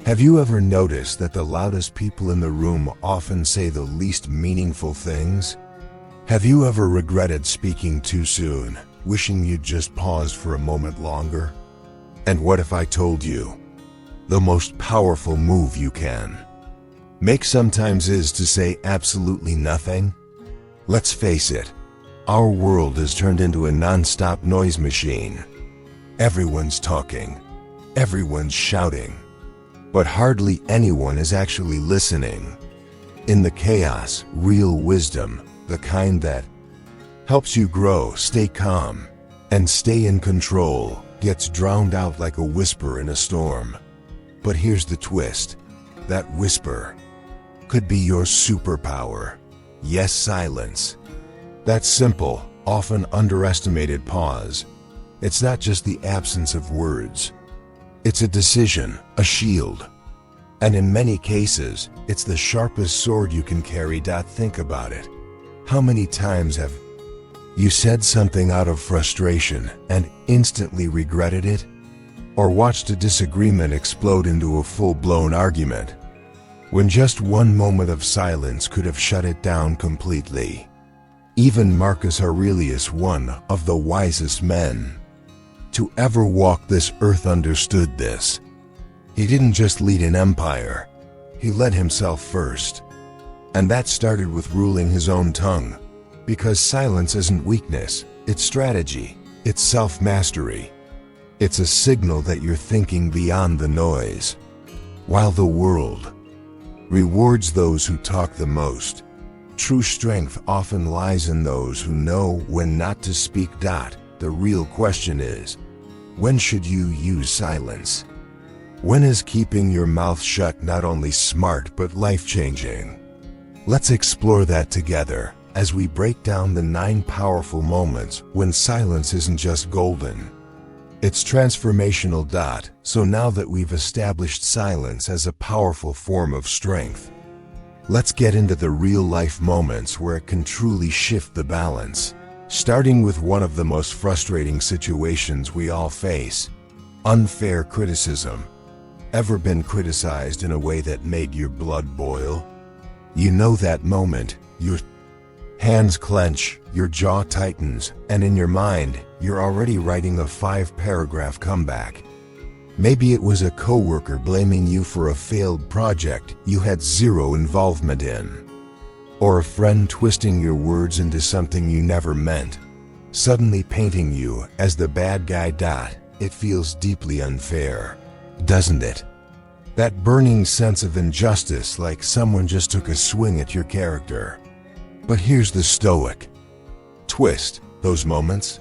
Have you ever noticed that the loudest people in the room often say the least meaningful things? Have you ever regretted speaking too soon, wishing you'd just paused for a moment longer? And what if I told you, the most powerful move you can make sometimes is to say absolutely nothing? Let's face it, our world has turned into a non-stop noise machine. Everyone's talking, everyone's shouting, but hardly anyone is actually listening. In the chaos, real wisdom, the kind that helps you grow, stay calm, and stay in control, gets drowned out like a whisper in a storm. But here's the twist. That whisper could be your superpower. Yes, silence. That simple, often underestimated pause. It's not just the absence of words. It's a decision, a shield. And in many cases, it's the sharpest sword you can carry. Think about it. How many times have you said something out of frustration and instantly regretted it? Or watched a disagreement explode into a full-blown argument, when just one moment of silence could have shut it down completely? Even Marcus Aurelius, one of the wisest men to ever walk this earth, understood this. He didn't just lead an empire, he led himself first. And that started with ruling his own tongue. Because silence isn't weakness, it's strategy, it's self-mastery. It's a signal that you're thinking beyond the noise. While the world rewards those who talk the most, true strength often lies in those who know when not to speak. The real question is, when should you use silence? When is keeping your mouth shut not only smart but life-changing? Let's explore that together as we break down the 9 powerful moments when silence isn't just golden, it's transformational. So now that we've established silence as a powerful form of strength, let's get into the real-life moments where it can truly shift the balance. Starting with one of the most frustrating situations we all face, unfair criticism. Ever been criticized in a way that made your blood boil? You know that moment, your hands clench, your jaw tightens, and in your mind, you're already writing a 5-paragraph comeback. Maybe it was a coworker blaming you for a failed project you had zero involvement in. Or a friend twisting your words into something you never meant, suddenly painting you as the bad guy. It feels deeply unfair, doesn't it? That burning sense of injustice, like someone just took a swing at your character. But here's the Stoic twist. Those moments,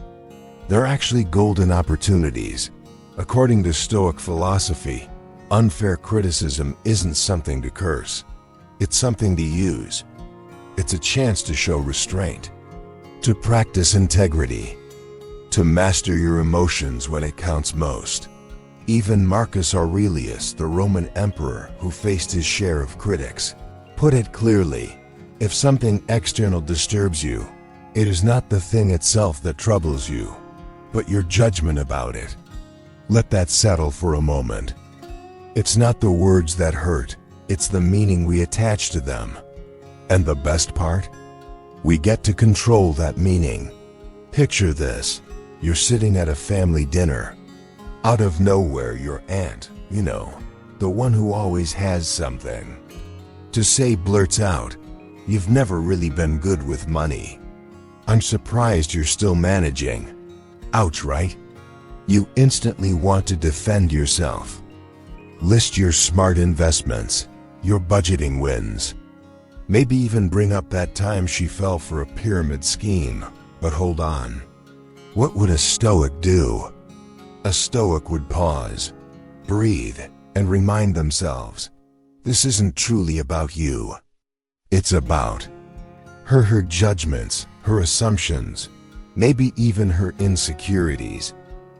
they're actually golden opportunities. According to Stoic philosophy, unfair criticism isn't something to curse. It's something to use. It's a chance to show restraint, to practice integrity, to master your emotions when it counts most. Even Marcus Aurelius, the Roman emperor who faced his share of critics, put it clearly: if something external disturbs you, it is not the thing itself that troubles you, but your judgment about it. Let that settle for a moment. It's not the words that hurt, it's the meaning we attach to them. And the best part? We get to control that meaning. Picture this. You're sitting at a family dinner. Out of nowhere, your aunt, the one who always has something to say, blurts out, "You've never really been good with money. I'm surprised you're still managing." Ouch, right? You instantly want to defend yourself. List your smart investments, your budgeting wins. Maybe even bring up that time she fell for a pyramid scheme. But hold on. What would a Stoic do? A Stoic would pause, breathe, and remind themselves, this isn't truly about you. It's about her judgments, her assumptions, maybe even her insecurities.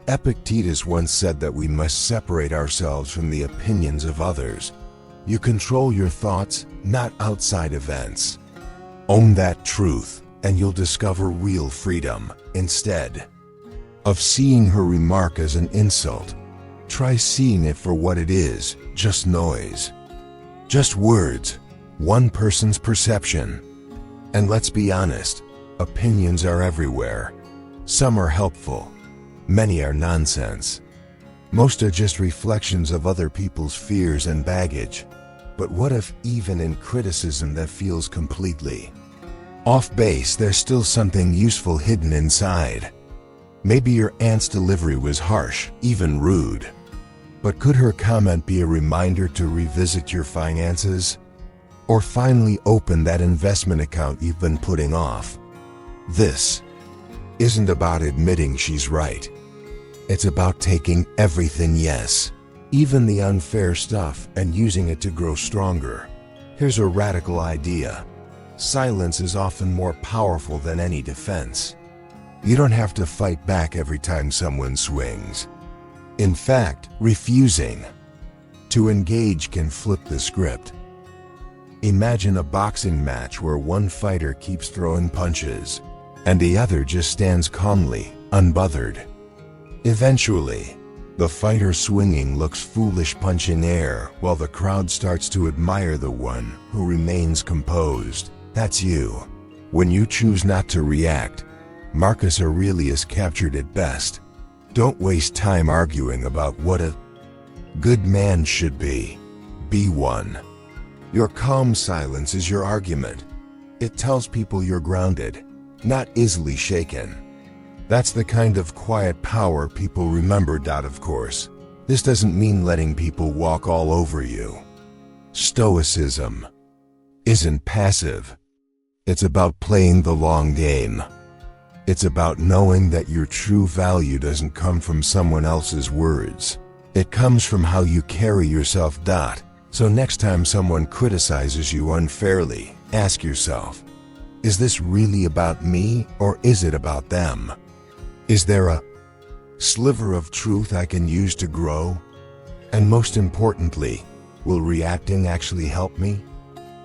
Epictetus once said that we must separate ourselves from the opinions of others. You control your thoughts, not outside events. Own that truth, and you'll discover real freedom. Instead of seeing her remark as an insult, Try seeing it for what it is, just noise. Just words, one person's perception. And let's be honest, opinions are everywhere. Some are helpful, many are nonsense. Most are just reflections of other people's fears and baggage. But what if even in criticism that feels completely off base, there's still something useful hidden inside? Maybe your aunt's delivery was harsh, even rude. But could her comment be a reminder to revisit your finances? Or finally open that investment account you've been putting off? This isn't about admitting she's right. It's about taking everything yes, even the unfair stuff, and using it to grow stronger. Here's a radical idea. Silence is often more powerful than any defense. You don't have to fight back every time someone swings. In fact, refusing to engage can flip the script. Imagine a boxing match where one fighter keeps throwing punches, and the other just stands calmly, unbothered. Eventually, the fighter swinging looks foolish punching air, while the crowd starts to admire the one who remains composed. That's you. When you choose not to react, Marcus Aurelius captured it best. Don't waste time arguing about what a good man should be. Be one. Your calm silence is your argument. It tells people you're grounded, not easily shaken. That's the kind of quiet power people remember. Of course, this doesn't mean letting people walk all over you. Stoicism isn't passive. It's about playing the long game. It's about knowing that your true value doesn't come from someone else's words. It comes from how you carry yourself. So next time someone criticizes you unfairly, ask yourself, is this really about me, or is it about them? Is there a sliver of truth I can use to grow? And most importantly, will reacting actually help me?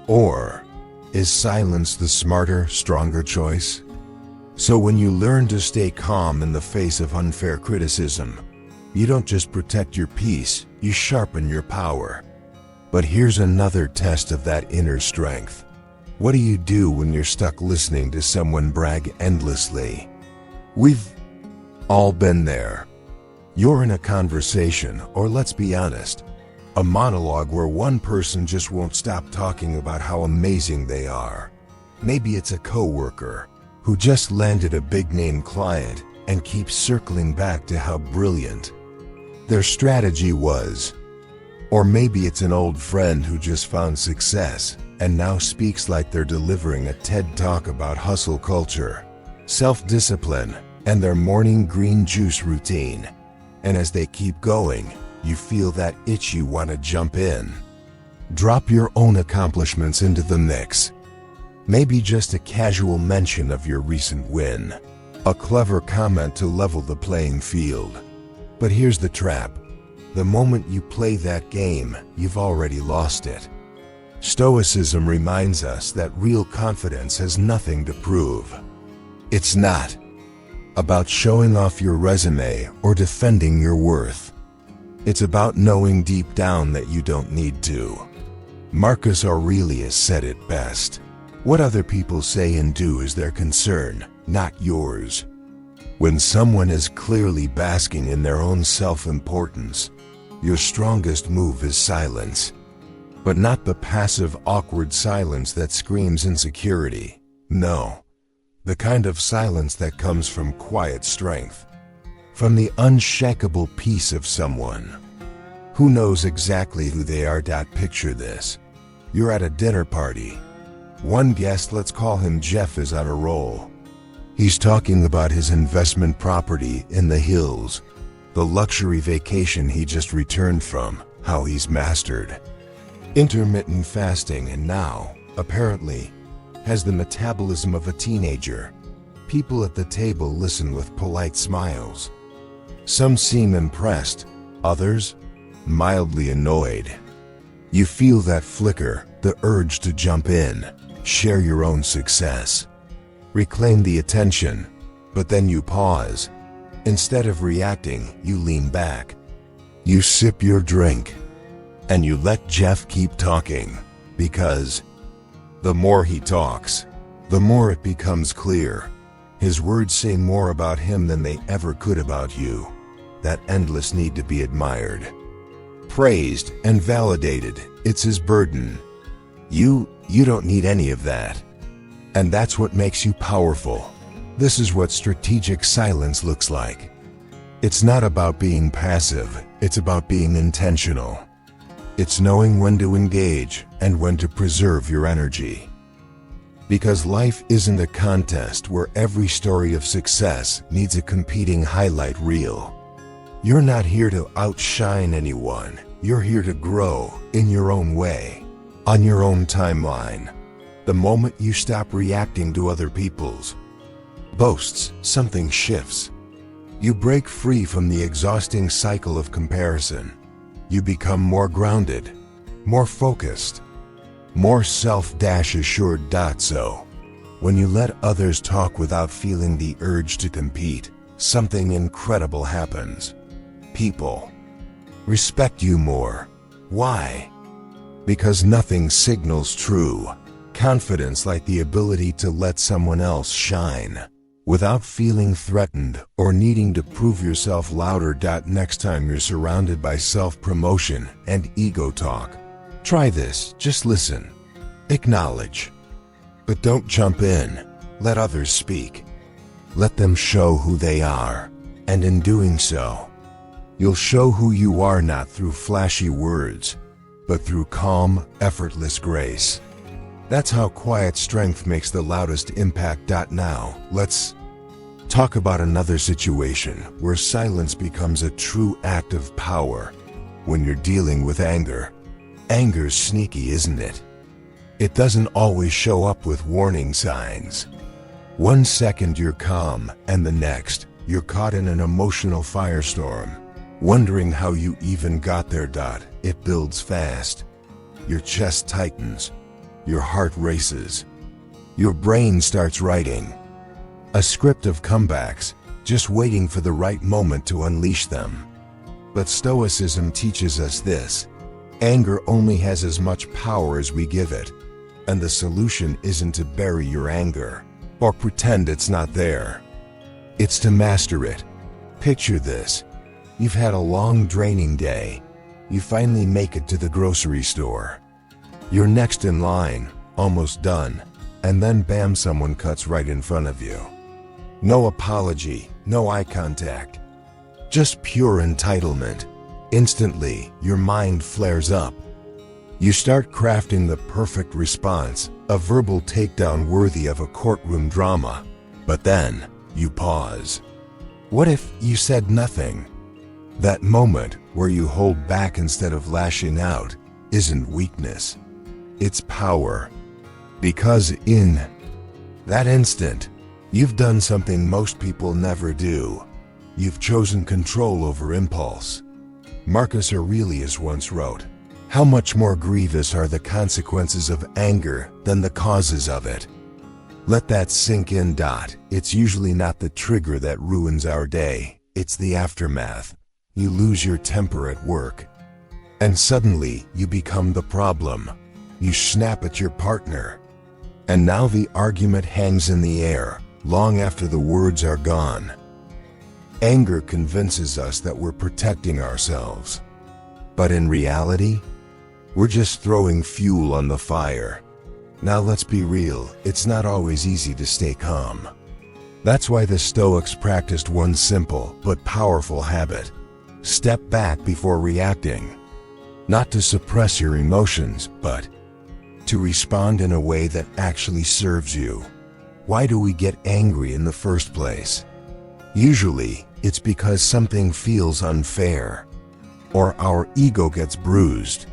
Or is silence the smarter, stronger choice? So when you learn to stay calm in the face of unfair criticism, you don't just protect your peace, you sharpen your power. But here's another test of that inner strength. What do you do when you're stuck listening to someone brag endlessly? We've all been there. You're in a conversation, or let's be honest, a monologue where one person just won't stop talking about how amazing they are. Maybe it's a coworker who just landed a big-name client and keeps circling back to how brilliant their strategy was. Or maybe it's an old friend who just found success and now speaks like they're delivering a TED Talk about hustle culture, self-discipline, and their morning green juice routine. And as they keep going, you feel that itch, you want to jump in. Drop your own accomplishments into the mix. Maybe just a casual mention of your recent win, a clever comment to level the playing field. But here's the trap. The moment you play that game, you've already lost it. Stoicism reminds us that real confidence has nothing to prove. It's not about showing off your resume or defending your worth. It's about knowing deep down that you don't need to. Marcus Aurelius said it best. What other people say and do is their concern, not yours. When someone is clearly basking in their own self-importance, your strongest move is silence. But not the passive, awkward silence that screams insecurity. No. The kind of silence that comes from quiet strength. From the unshakable peace of someone who knows exactly who they are. Picture this. You're at a dinner party. One guest, let's call him Jeff, is on a roll. He's talking about his investment property in the hills, the luxury vacation he just returned from, how he's mastered intermittent fasting and now, apparently, has the metabolism of a teenager. People at the table listen with polite smiles. Some seem impressed, others mildly annoyed. You feel that flicker, the urge to jump in, share your own success, reclaim the attention, but then you pause. Instead of reacting, you lean back. You sip your drink, and you let Jeff keep talking, because the more he talks, the more it becomes clear. His words say more about him than they ever could about you. That endless need to be admired, praised, and validated, it's his burden. You don't need any of that. And that's what makes you powerful. This is what strategic silence looks like. It's not about being passive, it's about being intentional. It's knowing when to engage and when to preserve your energy. Because life isn't a contest where every story of success needs a competing highlight reel. You're not here to outshine anyone. You're here to grow in your own way, on your own timeline. The moment you stop reacting to other people's boasts, something shifts. You break free from the exhausting cycle of comparison. You become more grounded, more focused, more self-assured. So, when you let others talk without feeling the urge to compete, something incredible happens. People respect you more. Why? Because nothing signals true confidence like the ability to let someone else shine without feeling threatened or needing to prove yourself louder. Next time you're surrounded by self-promotion and ego talk, try this. Just listen. Acknowledge. But don't jump in. Let others speak. Let them show who they are. And in doing so, you'll show who you are, not through flashy words, but through calm, effortless grace. That's how quiet strength makes the loudest impact. Now, let's talk about another situation where silence becomes a true act of power. When you're dealing with anger. Anger's sneaky, isn't it? It doesn't always show up with warning signs. One second you're calm, and the next, you're caught in an emotional firestorm, wondering how you even got there. It builds fast. Your chest tightens. Your heart races. Your brain starts writing a script of comebacks, just waiting for the right moment to unleash them. But Stoicism teaches us this. Anger only has as much power as we give it. And the solution isn't to bury your anger or pretend it's not there. It's to master it. Picture this. You've had a long, draining day. You finally make it to the grocery store. You're next in line, almost done, and then bam, someone cuts right in front of you. No apology, no eye contact, just pure entitlement. Instantly, your mind flares up. You start crafting the perfect response, a verbal takedown worthy of a courtroom drama. But then, you pause. What if you said nothing? That moment where you hold back instead of lashing out isn't weakness. It's power. Because in that instant, you've done something most people never do. You've chosen control over impulse. Marcus Aurelius once wrote, "How much more grievous are the consequences of anger than the causes of it?" Let that sink in. It's usually not the trigger that ruins our day, it's the aftermath. You lose your temper at work, and suddenly you become the problem. You snap at your partner, and now the argument hangs in the air, long after the words are gone. Anger convinces us that we're protecting ourselves. But in reality, we're just throwing fuel on the fire. Now let's be real, it's not always easy to stay calm. That's why the Stoics practiced one simple but powerful habit. Step back before reacting. Not to suppress your emotions, but to respond in a way that actually serves you. Why do we get angry in the first place? Usually, it's because something feels unfair, or our ego gets bruised.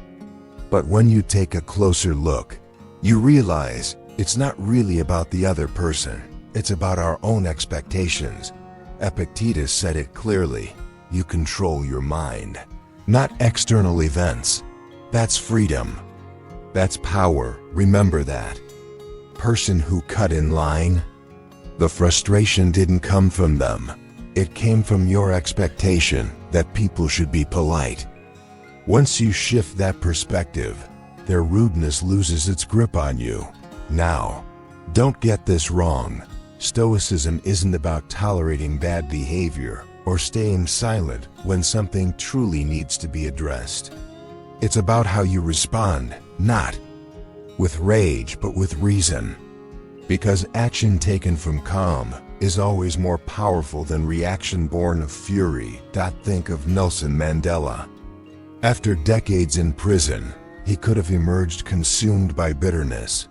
But when you take a closer look, you realize it's not really about the other person, it's about our own expectations. Epictetus said it clearly, you control your mind, not external events. That's freedom. That's power, remember that. Person who cut in line, the frustration didn't come from them. It came from your expectation that people should be polite. Once you shift that perspective, their rudeness loses its grip on you. Now, don't get this wrong. Stoicism isn't about tolerating bad behavior or staying silent when something truly needs to be addressed. It's about how you respond, not with rage but with reason. Because action taken from calm is always more powerful than reaction born of fury. Think of Nelson Mandela. After decades in prison, he could have emerged consumed by bitterness.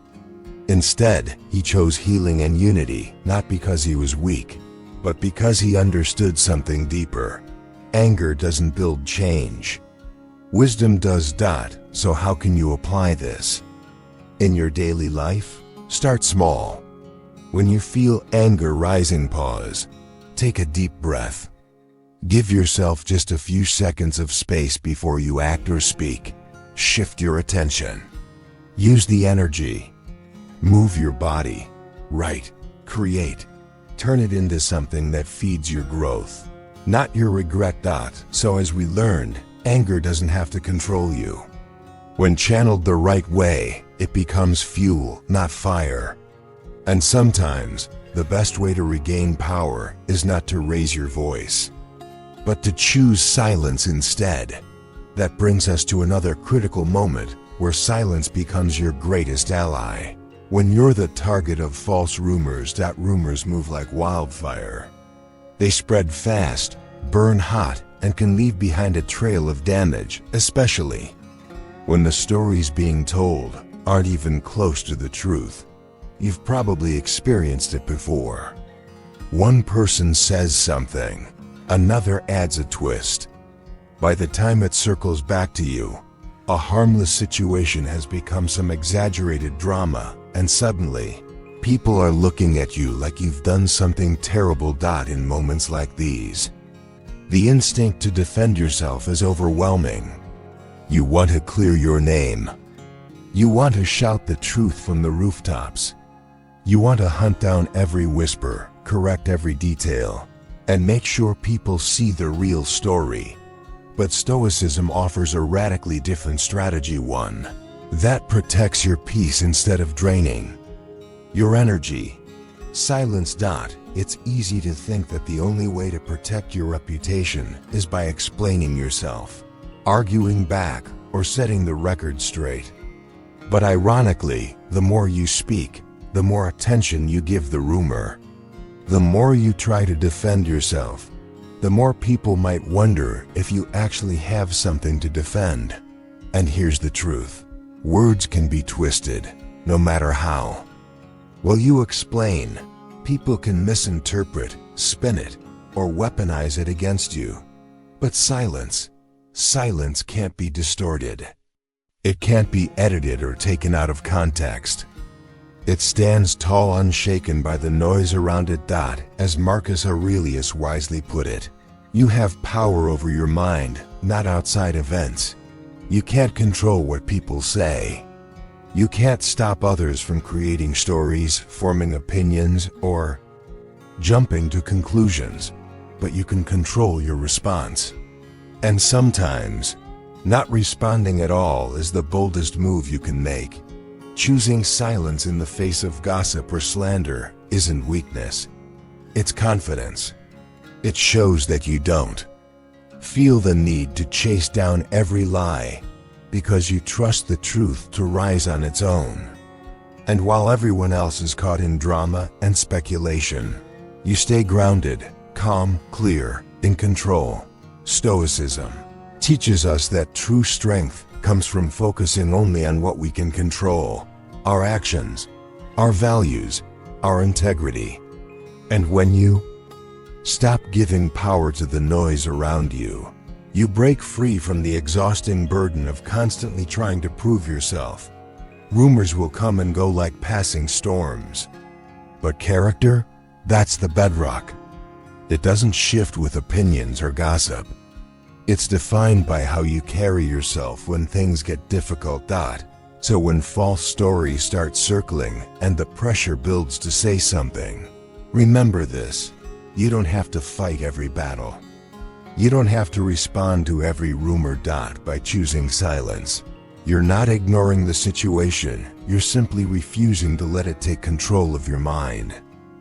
Instead, he chose healing and unity, not because he was weak, but because he understood something deeper. Anger doesn't build change. Wisdom does. So how can you apply this? In your daily life, start small. When you feel anger rising, pause. Take a deep breath. Give yourself just a few seconds of space before you act or speak. Shift your attention. Use the energy. Move your body. Write. Create. Turn it into something that feeds your growth, not your regret. So as we learned, anger doesn't have to control you. When channeled the right way, it becomes fuel, not fire. And sometimes, the best way to regain power is not to raise your voice, but to choose silence instead. That brings us to another critical moment where silence becomes your greatest ally. When you're the target of false rumors, rumors move like wildfire. They spread fast, burn hot, and can leave behind a trail of damage, especially when the stories being told aren't even close to the truth. You've probably experienced it before. One person says something, another adds a twist. By the time it circles back to you, a harmless situation has become some exaggerated drama, and suddenly, people are looking at you like you've done something terrible. In moments like these, the instinct to defend yourself is overwhelming. You want to clear your name. You want to shout the truth from the rooftops. You want to hunt down every whisper, correct every detail, and make sure people see the real story. But Stoicism offers a radically different strategy, one that protects your peace instead of draining your energy. Silence. It's easy to think that the only way to protect your reputation is by explaining yourself, arguing back, or setting the record straight. But ironically, the more you speak, the more attention you give the rumor. The more you try to defend yourself, the more people might wonder if you actually have something to defend. And here's the truth. Words can be twisted, no matter how well you explain. People can misinterpret, spin it, or weaponize it against you. But silence can't be distorted. It can't be edited or taken out of context. It stands tall, unshaken by the noise around it. As Marcus Aurelius wisely put it, you have power over your mind, not outside events. You can't control what people say. You can't stop others from creating stories, forming opinions, or jumping to conclusions, but you can control your response. And sometimes, not responding at all is the boldest move you can make. Choosing silence in the face of gossip or slander isn't weakness. It's confidence. It shows that you don't feel the need to chase down every lie, because you trust the truth to rise on its own. And while everyone else is caught in drama and speculation, you stay grounded, calm, clear, in control. Stoicism teaches us that true strength comes from focusing only on what we can control: our actions, our values, our integrity. And when you stop giving power to the noise around you, you break free from the exhausting burden of constantly trying to prove yourself. Rumors will come and go like passing storms. But character? That's the bedrock. It doesn't shift with opinions or gossip. It's defined by how you carry yourself when things get difficult. So when false stories start circling and the pressure builds to say something, remember this: You don't have to fight every battle. You don't have to respond to every rumor. By choosing silence, you're not ignoring the situation, you're simply refusing to let it take control of your mind,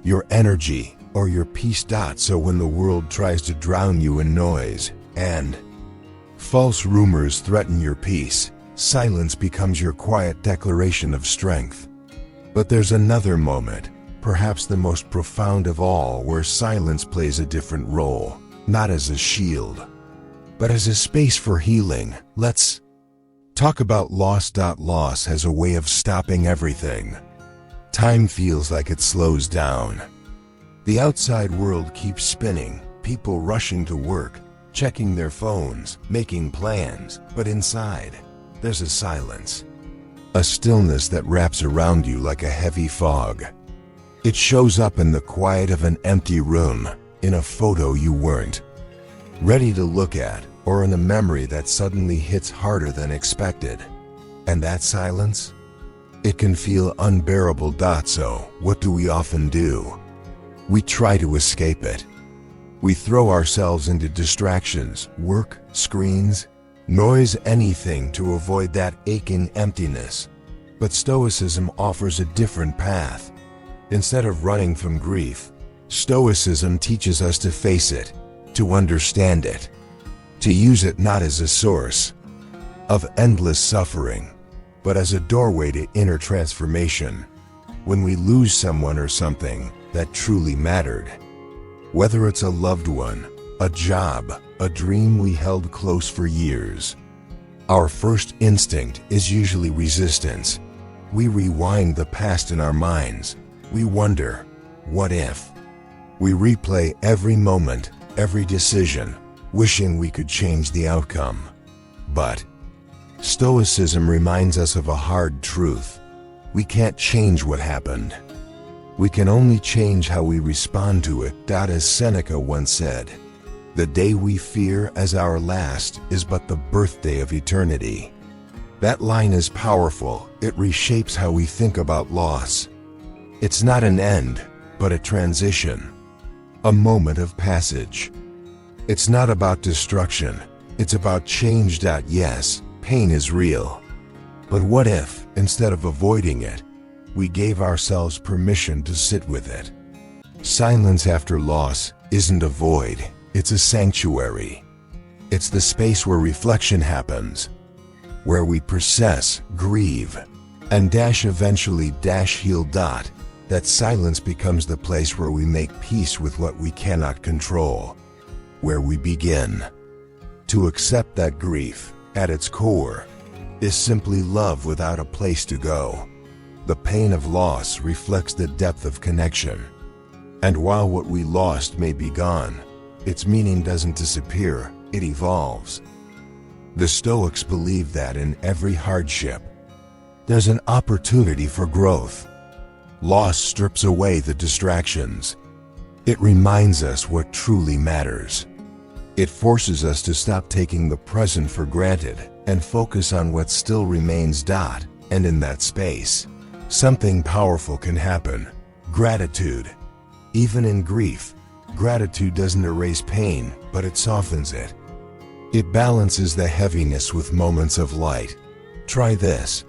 your energy, or your peace. So when the world tries to drown you in noise, and false rumors threaten your peace, silence becomes your quiet declaration of strength. But there's another moment, perhaps the most profound of all, where silence plays a different role, not as a shield, but as a space for healing. Let's talk about loss. Loss has a way of stopping everything. Time feels like it slows down. The outside world keeps spinning, people rushing to work, checking their phones, making plans, but inside, there's a silence. A stillness that wraps around you like a heavy fog. It shows up in the quiet of an empty room, in a photo you weren't ready to look at, or in a memory that suddenly hits harder than expected. And that silence? It can feel unbearable. So, what do we often do? We try to escape it. We throw ourselves into distractions, work, screens, noise, anything to avoid that aching emptiness. But Stoicism offers a different path. Instead of running from grief, Stoicism teaches us to face it, to understand it, to use it not as a source of endless suffering, but as a doorway to inner transformation. When we lose someone or something that truly mattered, whether it's a loved one, a job, a dream we held close for years, our first instinct is usually resistance. We rewind the past in our minds. We wonder, what if? We replay every moment, every decision, wishing we could change the outcome. But Stoicism reminds us of a hard truth. We can't change what happened. We can only change how we respond to it. As Seneca once said, "The day we fear as our last is but the birthday of eternity." That line is powerful. It reshapes how we think about loss. It's not an end, but a transition, a moment of passage. It's not about destruction, it's about change. Yes, pain is real. But what if, instead of avoiding it, we gave ourselves permission to sit with it? Silence after loss isn't a void, it's a sanctuary. It's the space where reflection happens, where we process, grieve, and eventually heal. That silence becomes the place where we make peace with what we cannot control, where we begin to accept that grief, at its core, is simply love without a place to go. The pain of loss reflects the depth of connection. And while what we lost may be gone, its meaning doesn't disappear, it evolves. The Stoics believe that in every hardship, there's an opportunity for growth. Loss strips away the distractions. It reminds us what truly matters. It forces us to stop taking the present for granted and focus on what still remains. And in that space, something powerful can happen. Gratitude. Even in grief, gratitude doesn't erase pain, but it softens it. It balances the heaviness with moments of light. Try this.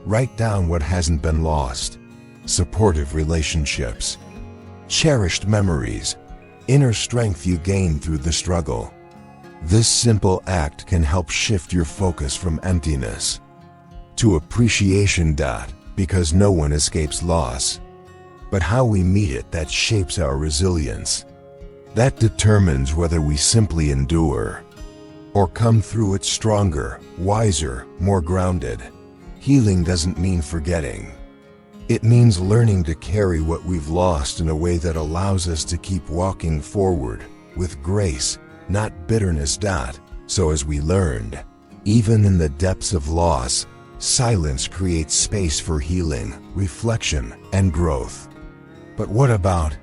Write down what hasn't been lost. Supportive relationships, cherished memories, inner strength you gained through the struggle. This simple act can help shift your focus from emptiness to appreciation. Because no one escapes loss, but how we meet it that shapes our resilience. That determines whether we simply endure or come through it stronger, wiser, more grounded. Healing doesn't mean forgetting. It means learning to carry what we've lost in a way that allows us to keep walking forward with grace, not bitterness. So as we learned, even in the depths of loss, silence creates space for healing, reflection, and growth. But what about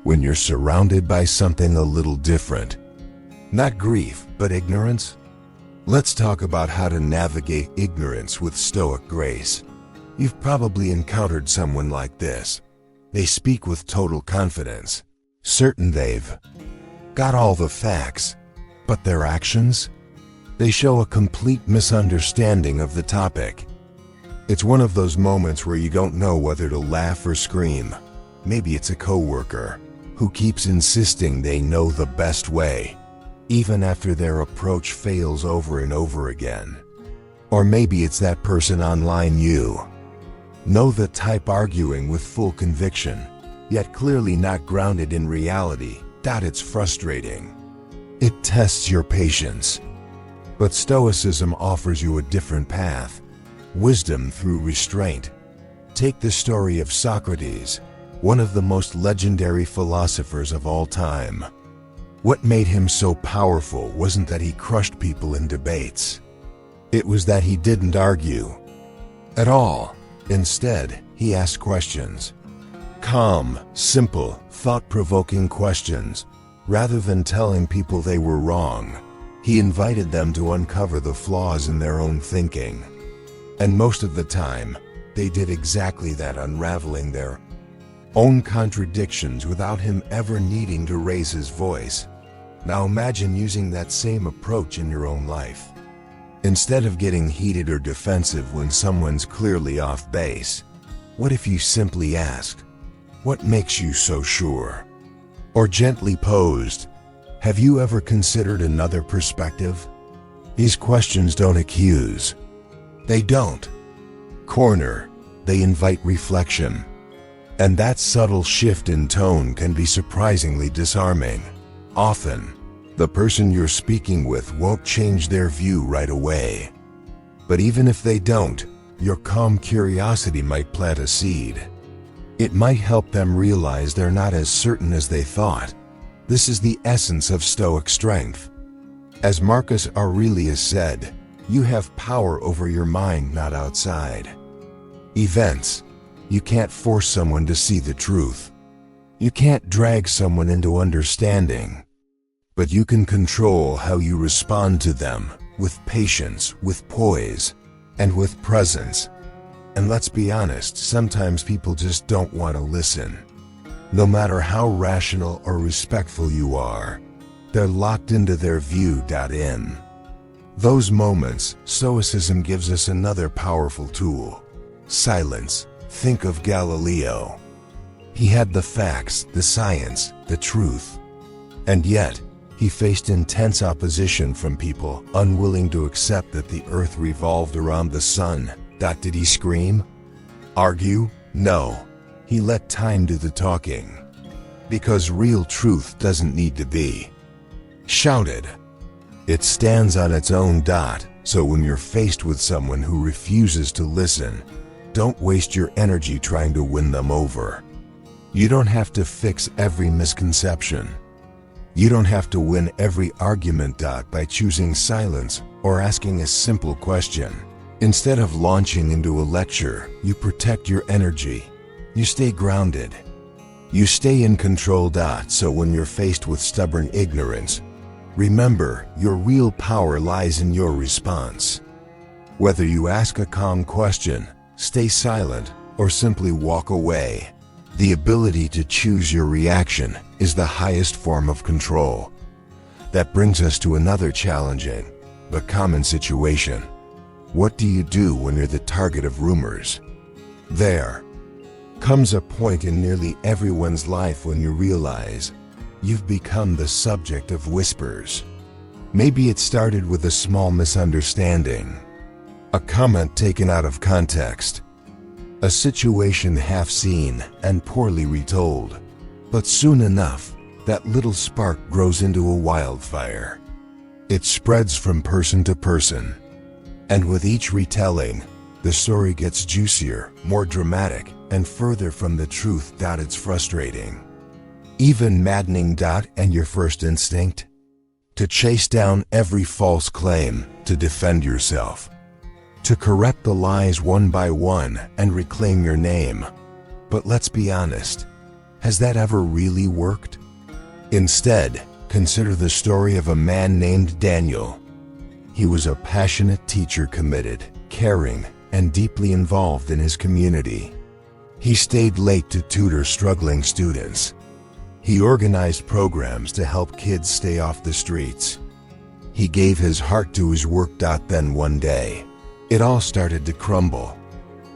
when you're surrounded by something a little different? Not grief, but ignorance? Let's talk about how to navigate ignorance with Stoic grace. You've probably encountered someone like this. They speak with total confidence. certain they've got all the facts, but their actions? They show a complete misunderstanding of the topic. It's one of those moments where you don't know whether to laugh or scream. Maybe it's a coworker who keeps insisting they know the best way, even after their approach fails over and over again. Or maybe it's that person online you know, the type arguing with full conviction, yet clearly not grounded in reality. It's frustrating. It tests your patience. But Stoicism offers you a different path: wisdom through restraint. Take the story of Socrates, one of the most legendary philosophers of all time. What made him so powerful wasn't that he crushed people in debates. It was that he didn't argue at all. Instead, he asked questions. Calm, simple, thought-provoking questions. Rather than telling people they were wrong, he invited them to uncover the flaws in their own thinking. And most of the time, they did exactly that, unraveling their own contradictions without him ever needing to raise his voice. Now imagine using that same approach in your own life. Instead of getting heated or defensive when someone's clearly off base, what if you simply asked, "What makes you so sure?" Or gently posed, "Have you ever considered another perspective?" These questions don't accuse. They don't corner. They invite reflection. And that subtle shift in tone can be surprisingly disarming. Often, the person you're speaking with won't change their view right away. But even if they don't, your calm curiosity might plant a seed. It might help them realize they're not as certain as they thought. This is the essence of Stoic strength. As Marcus Aurelius said, you have power over your mind, not outside events. You can't force someone to see the truth. You can't drag someone into understanding. But you can control how you respond to them, with patience, with poise, and with presence. And let's be honest, sometimes people just don't want to listen. No matter how rational or respectful you are, they're locked into their view. In those moments, Stoicism gives us another powerful tool: silence. Think of Galileo. He had the facts, the science, the truth. And yet, he faced intense opposition from people unwilling to accept that the earth revolved around the sun. Did he scream? Argue? No. He let time do the talking. Because real truth doesn't need to be shouted. It stands on its own. So when you're faced with someone who refuses to listen, don't waste your energy trying to win them over. You don't have to fix every misconception. You don't have to win every argument. By choosing silence or asking a simple question, instead of launching into a lecture, you protect your energy. You stay grounded. You stay in control. So when you're faced with stubborn ignorance, remember, your real power lies in your response. Whether you ask a calm question, stay silent, or simply walk away, the ability to choose your reaction is the highest form of control. That brings us to another challenging but common situation. What do you do when you're the target of rumors? There comes a point in nearly everyone's life when you realize you've become the subject of whispers. Maybe it started with a small misunderstanding, a comment taken out of context, a situation half seen and poorly retold. But soon enough, that little spark grows into a wildfire. It spreads from person to person. And with each retelling, the story gets juicier, more dramatic, and further from the truth. It's frustrating, even maddening. And your first instinct? To chase down every false claim, to defend yourself, to correct the lies one by one and reclaim your name. But let's be honest, has that ever really worked? Instead, consider the story of a man named Daniel. He was a passionate teacher, committed, caring, and deeply involved in his community. He stayed late to tutor struggling students. He organized programs to help kids stay off the streets. He gave his heart to his work. Then one day, it all started to crumble.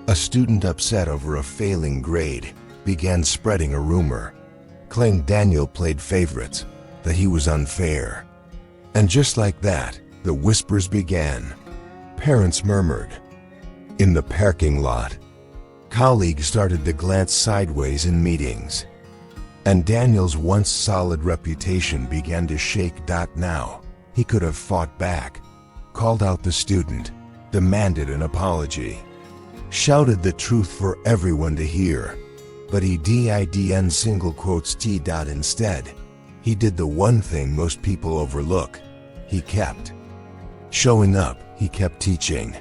A student upset over a failing grade began spreading a rumor, claiming Daniel played favorites, that he was unfair. And just like that, the whispers began. Parents murmured. In the parking lot, colleagues started to glance sideways in meetings. And Daniel's once solid reputation began to shake. Now, he could have fought back, called out the student, demanded an apology, shouted the truth for everyone to hear. But he didn't single quotes T. Instead, he did the one thing most people overlook. He kept showing up. He kept teaching.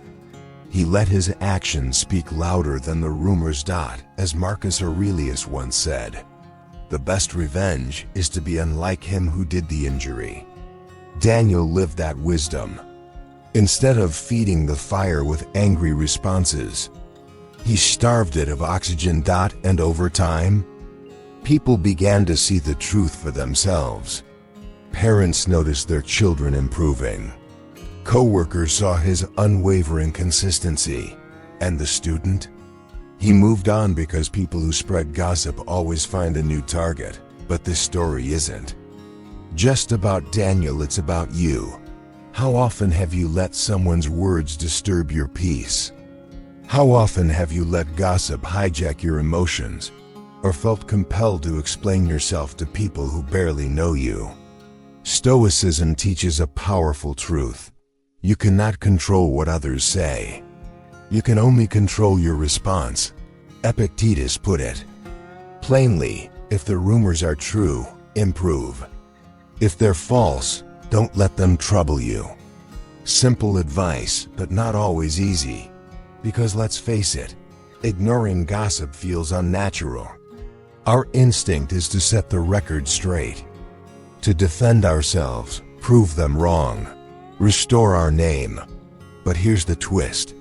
He let his actions speak louder than the rumors. As Marcus Aurelius once said, the best revenge is to be unlike him who did the injury. Daniel lived that wisdom. Instead of feeding the fire with angry responses, he starved it of oxygen. And over time, people began to see the truth for themselves. Parents noticed their children improving. Co-workers saw his unwavering consistency. And the student? He moved on because people who spread gossip always find a new target. But this story isn't just about Daniel, it's about you. How often have you let someone's words disturb your peace? How often have you let gossip hijack your emotions, or felt compelled to explain yourself to people who barely know you? Stoicism teaches a powerful truth. You cannot control what others say. You can only control your response. Epictetus put it plainly, if the rumors are true, improve. If they're false, don't let them trouble you. Simple advice, but not always easy. Because let's face it, ignoring gossip feels unnatural. Our instinct is to set the record straight, to defend ourselves, prove them wrong, restore our name. But here's the twist.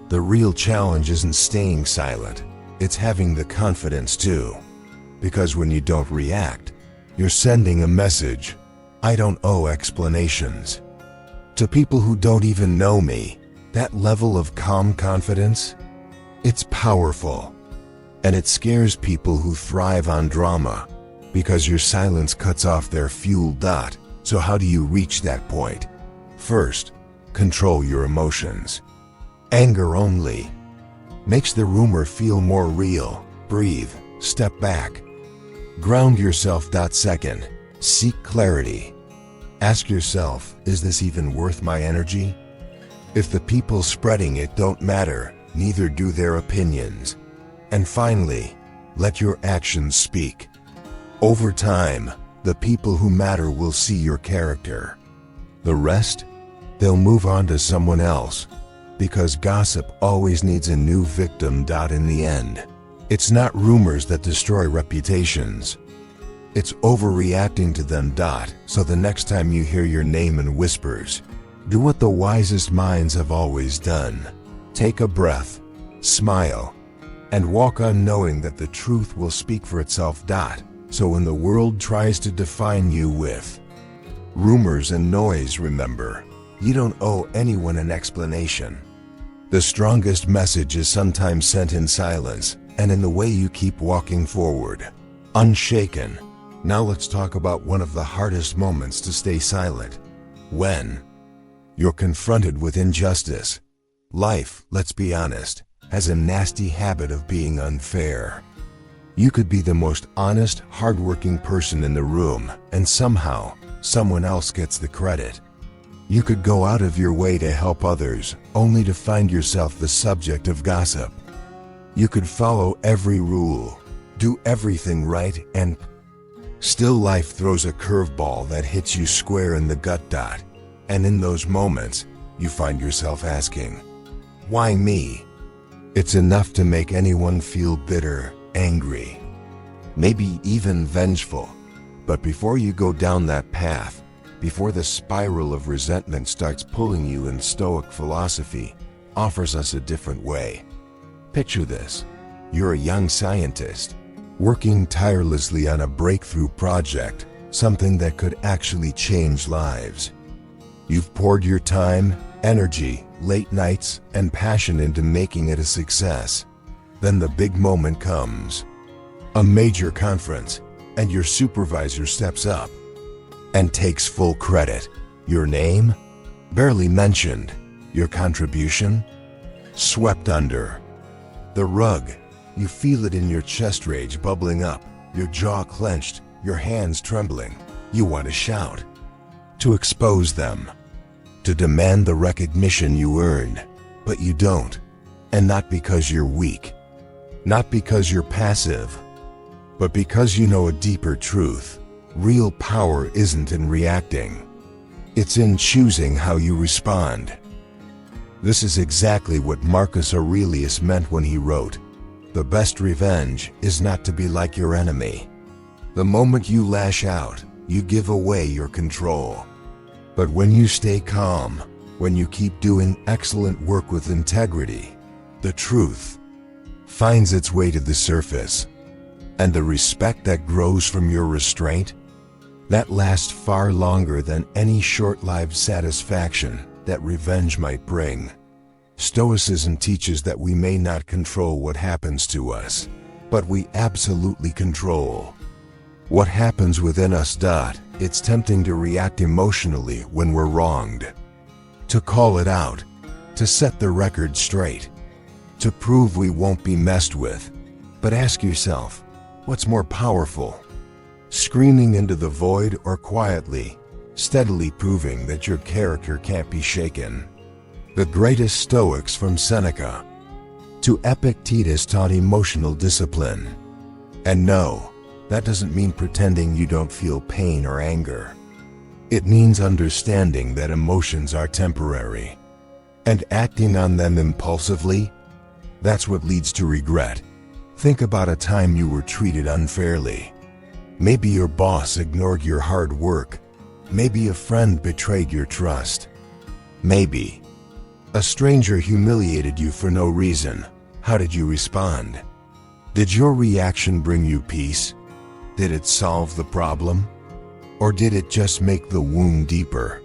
The real challenge isn't staying silent, it's having the confidence to. Because when you don't react, you're sending a message. I don't owe explanations. To people who don't even know me, that level of calm confidence, it's powerful. And it scares people who thrive on drama, because your silence cuts off their fuel. So how do you reach that point? First, control your emotions. Anger only makes the rumor feel more real. Breathe, step back, ground yourself. Second, seek clarity. Ask yourself, is this even worth my energy? If the people spreading it don't matter, neither do their opinions. And finally, let your actions speak. Over time, the people who matter will see your character. The rest, they'll move on to someone else. Because gossip always needs a new victim. In the end, it's not rumors that destroy reputations. It's overreacting to them. So the next time you hear your name in whispers, do what the wisest minds have always done. Take a breath, smile, and walk on knowing that the truth will speak for itself. So when the world tries to define you with rumors and noise, remember, you don't owe anyone an explanation. The strongest message is sometimes sent in silence and in the way you keep walking forward, unshaken. Now let's talk about one of the hardest moments to stay silent. When you're confronted with injustice. Life, let's be honest, has a nasty habit of being unfair. You could be the most honest, hardworking person in the room, and somehow, someone else gets the credit. You could go out of your way to help others, only to find yourself the subject of gossip. You could follow every rule, do everything right, and still life throws a curveball that hits you square in the gut. And in those moments, you find yourself asking, why me? It's enough to make anyone feel bitter, angry, maybe even vengeful. But before you go down that path, before the spiral of resentment starts pulling you in, Stoic philosophy offers us a different way. Picture this. You're a young scientist. working tirelessly on a breakthrough project, something that could actually change lives. You've poured your time, energy, late nights, and passion into making it a success. Then the big moment comes. A major conference, and your supervisor steps up and takes full credit. Your name? Barely mentioned. Your contribution? Swept under the rug. You feel it in your chest, rage bubbling up, your jaw clenched, your hands trembling. You want to shout, to expose them, to demand the recognition you earned, but you don't. And not because you're weak, not because you're passive, but because you know a deeper truth. Real power isn't in reacting. It's in choosing how you respond. This is exactly what Marcus Aurelius meant when he wrote, "The best revenge is not to be like your enemy." The moment you lash out, you give away your control. But when you stay calm, when you keep doing excellent work with integrity, the truth finds its way to the surface. And the respect that grows from your restraint, that lasts far longer than any short-lived satisfaction that revenge might bring. Stoicism teaches that we may not control what happens to us, but we absolutely control what happens within us. It's tempting to react emotionally when we're wronged, to call it out, to set the record straight, to prove we won't be messed with. But ask yourself, what's more powerful? Screaming into the void, or quietly, steadily proving that your character can't be shaken? The greatest Stoics, from Seneca to Epictetus, taught emotional discipline. And no, that doesn't mean pretending you don't feel pain or anger. It means understanding that emotions are temporary, and acting on them impulsively, that's what leads to regret. Think about a time you were treated unfairly. Maybe your boss ignored your hard work. Maybe a friend betrayed your trust. Maybe a stranger humiliated you for no reason. How did you respond? Did your reaction bring you peace? Did it solve the problem? Or did it just make the wound deeper?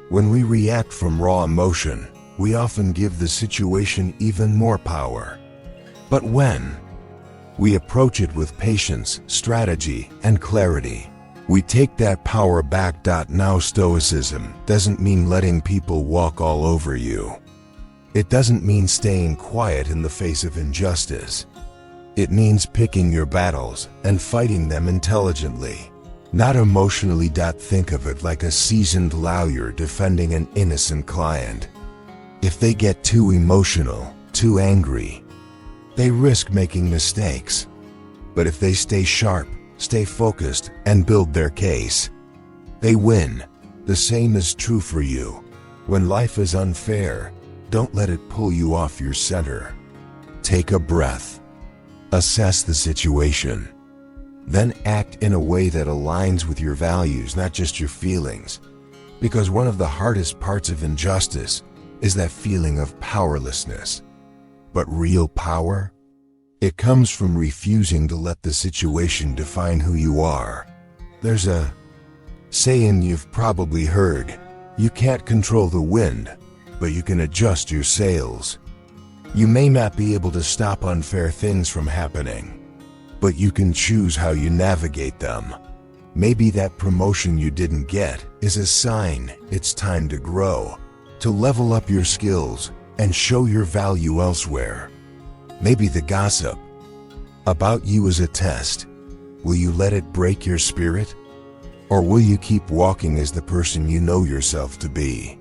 When we react from raw emotion, we often give the situation even more power. But when we approach it with patience, strategy, and clarity, we take that power back. Now, Stoicism doesn't mean letting people walk all over you. It doesn't mean staying quiet in the face of injustice. It means picking your battles and fighting them intelligently, not emotionally. Think of it like a seasoned lawyer defending an innocent client. If they get too emotional, too angry, they risk making mistakes. But if they stay sharp, stay focused, and build their case, they win. The same is true for you. When life is unfair, don't let it pull you off your center. Take a breath. Assess the situation. Then act in a way that aligns with your values, not just your feelings. Because one of the hardest parts of injustice is that feeling of powerlessness. But real power? It comes from refusing to let the situation define who you are. There's a saying you've probably heard: you can't control the wind, but you can adjust your sails. You may not be able to stop unfair things from happening, but you can choose how you navigate them. Maybe that promotion you didn't get is a sign it's time to grow, to level up your skills and show your value elsewhere. Maybe the gossip about you is a test. Will you let it break your spirit? Or will you keep walking as the person you know yourself to be?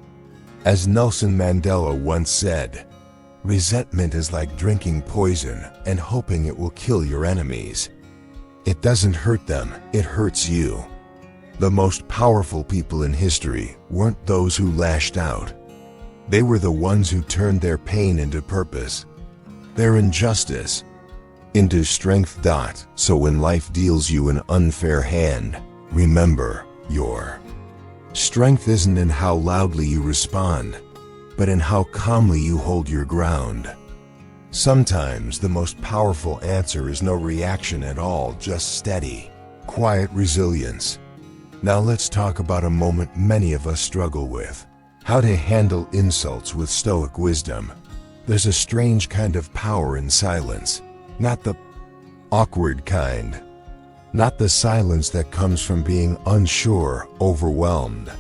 As Nelson Mandela once said, resentment is like drinking poison and hoping it will kill your enemies. It doesn't hurt them, it hurts you. The most powerful people in history weren't those who lashed out. They were the ones who turned their pain into purpose, their injustice into strength. So when life deals you an unfair hand, remember, your strength isn't in how loudly you respond, but in how calmly you hold your ground. Sometimes the most powerful answer is no reaction at all, just steady, quiet resilience. Now let's talk about a moment many of us struggle with: how to handle insults with Stoic wisdom. There's a strange kind of power in silence, not the awkward kind, not the silence that comes from being unsure, overwhelmed,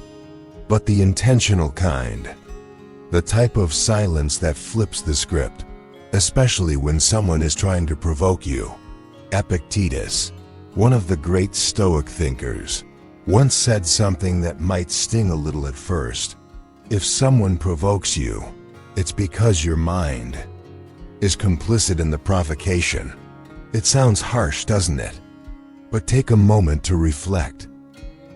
but the intentional kind, the type of silence that flips the script, especially when someone is trying to provoke you. Epictetus, one of the great Stoic thinkers, once said something that might sting a little at first. If someone provokes you, it's because your mind is complicit in the provocation. It sounds harsh, doesn't it? But take a moment to reflect.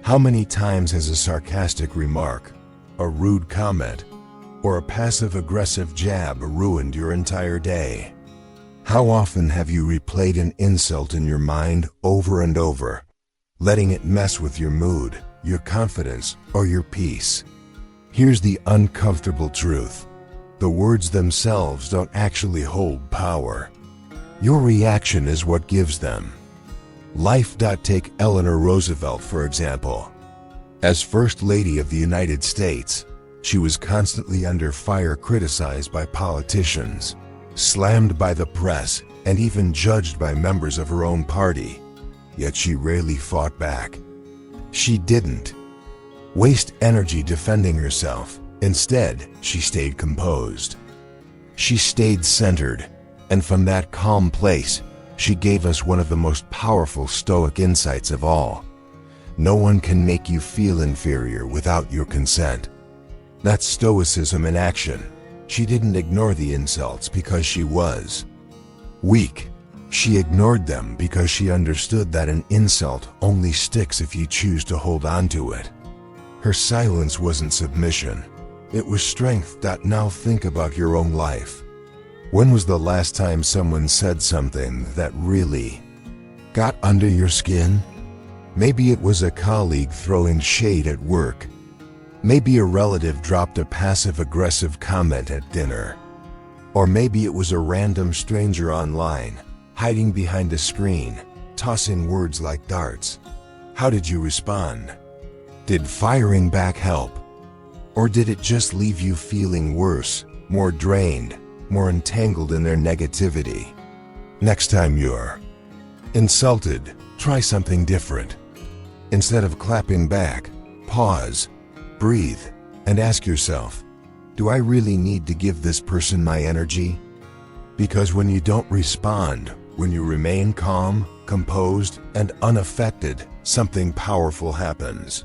How many times has a sarcastic remark, a rude comment, or a passive-aggressive jab ruined your entire day? How often have you replayed an insult in your mind over and over, letting it mess with your mood, your confidence, or your peace? Here's the uncomfortable truth: the words themselves don't actually hold power. Your reaction is what gives them life. Take Eleanor Roosevelt, for example. As First Lady of the United States, she was constantly under fire, criticized by politicians, slammed by the press, and even judged by members of her own party. Yet she rarely fought back. She didn't waste energy defending herself. Instead, she stayed composed. She stayed centered, and from that calm place, she gave us one of the most powerful Stoic insights of all. No one can make you feel inferior without your consent. That's Stoicism in action. She didn't ignore the insults because she was weak. She ignored them because she understood that an insult only sticks if you choose to hold on to it. Her silence wasn't submission, it was strength. Now think about your own life. When was the last time someone said something that really got under your skin? Maybe it was a colleague throwing shade at work. Maybe a relative dropped a passive-aggressive comment at dinner. Or maybe it was a random stranger online, hiding behind a screen, tossing words like darts. How did you respond? Did firing back help? Or did it just leave you feeling worse, more drained, more entangled in their negativity? Next time you're insulted, try something different. Instead of clapping back, pause, breathe, and ask yourself, do I really need to give this person my energy? Because when you don't respond, when you remain calm, composed, and unaffected, something powerful happens.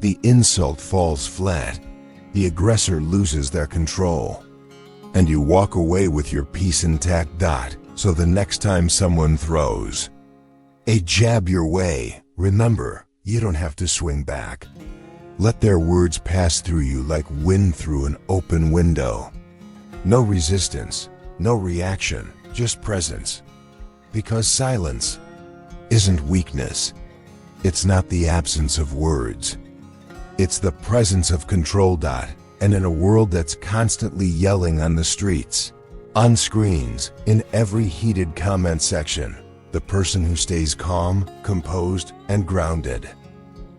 The insult falls flat, the aggressor loses their control, and you walk away with your peace intact. So the next time someone throws a jab your way, remember, you don't have to swing back. Let their words pass through you like wind through an open window. No resistance, no reaction, just presence. Because silence isn't weakness. It's not the absence of words. It's the presence of control. And in a world that's constantly yelling on the streets, on screens, in every heated comment section, the person who stays calm, composed, and grounded,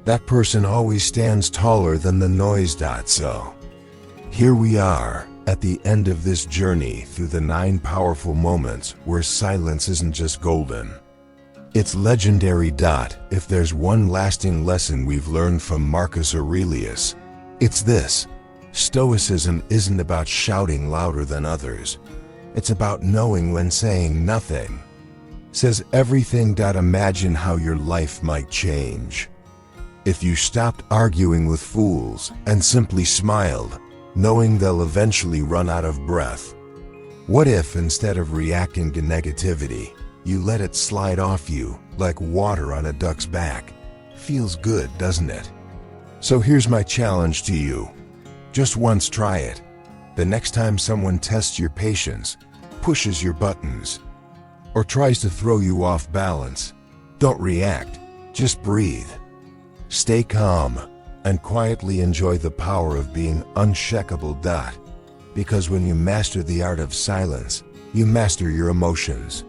that person always stands taller than the noise. So, here we are, at the end of this journey through the 9 powerful moments where silence isn't just golden. It's legendary. If there's one lasting lesson we've learned from Marcus Aurelius, it's this: Stoicism isn't about shouting louder than others. It's about knowing when saying nothing says everything. Imagine how your life might change if you stopped arguing with fools and simply smiled, knowing they'll eventually run out of breath. What if, instead of reacting to negativity, you let it slide off you like water on a duck's back? Feels good, doesn't it? So here's my challenge to you. Just once try it. The next time someone tests your patience, pushes your buttons, or tries to throw you off balance, don't react, just breathe. Stay calm and quietly enjoy the power of being unshakable. Because when you master the art of silence, you master your emotions.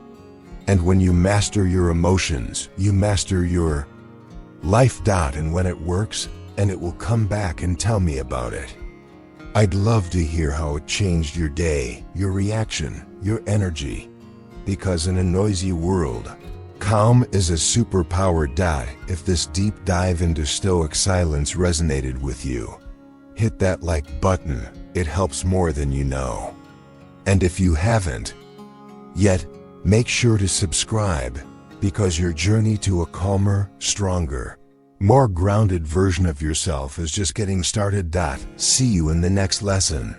And when you master your emotions, you master your life. And when it works, and it will come back and tell me about it. I'd love to hear how it changed your day, your reaction, your energy. Because in a noisy world, calm is a superpower. If this deep dive into Stoic silence resonated with you, hit that like button. It helps more than you know. And if you haven't yet, make sure to subscribe, because your journey to a calmer, stronger, more grounded version of yourself is just getting started. See you in the next lesson.